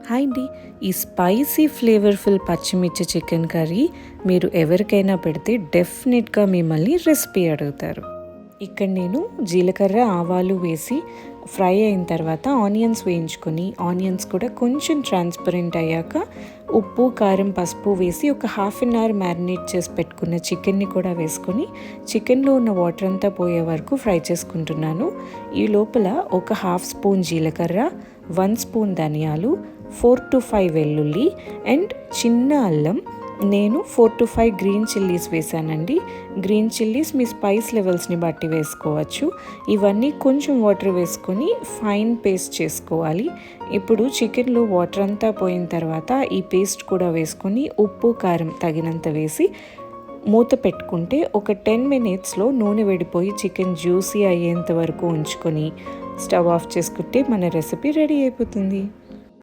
Hi అండి. ఈ spicy flavourful పచ్చిమిర్చి చికెన్ కర్రీ మీరు ఎవరికైనా పెడితే డెఫినెట్గా మిమ్మల్ని రెసిపీ అడుగుతారు. ఇక్కడ నేను జీలకర్ర ఆవాలు వేసి ఫ్రై అయిన తర్వాత ఆనియన్స్ వేయించుకొని ఆనియన్స్ కూడా కొంచెం ట్రాన్స్పరెంట్ అయ్యాక ఉప్పు కారం పసుపు వేసి ఒక హాఫ్ అన్ అవర్ మ్యారినేట్ చేసి పెట్టుకున్న చికెన్ని కూడా వేసుకొని చికెన్లో ఉన్న వాటర్ అంతా పోయే వరకు ఫ్రై చేసుకుంటున్నాను. ఈ లోపల ఒక హాఫ్ స్పూన్ జీలకర్ర 1 స్పూన్ ధనియాలు 4 to 5 వెల్లుల్లి అండ్ చిన్న అల్లం నేను 4 to 5 గ్రీన్ చిల్లీస్ వేసానండి. గ్రీన్ చిల్లీస్ మీ స్పైస్ లెవెల్స్ని బట్టి వేసుకోవచ్చు. ఇవన్నీ కొంచెం వాటర్ వేసుకొని ఫైన్ పేస్ట్ చేసుకోవాలి. ఇప్పుడు చికెన్లో వాటర్ అంతా పోయిన తర్వాత ఈ పేస్ట్ కూడా వేసుకొని ఉప్పు కారం తగినంత వేసి మూత పెట్టుకుంటే ఒక 10 minutesలో నూనె విడిపోయి చికెన్ జ్యూసీ అయ్యేంత వరకు ఉంచుకొని స్టవ్ ఆఫ్ చేసుకుంటే మన రెసిపీ రెడీ అయిపోతుంది.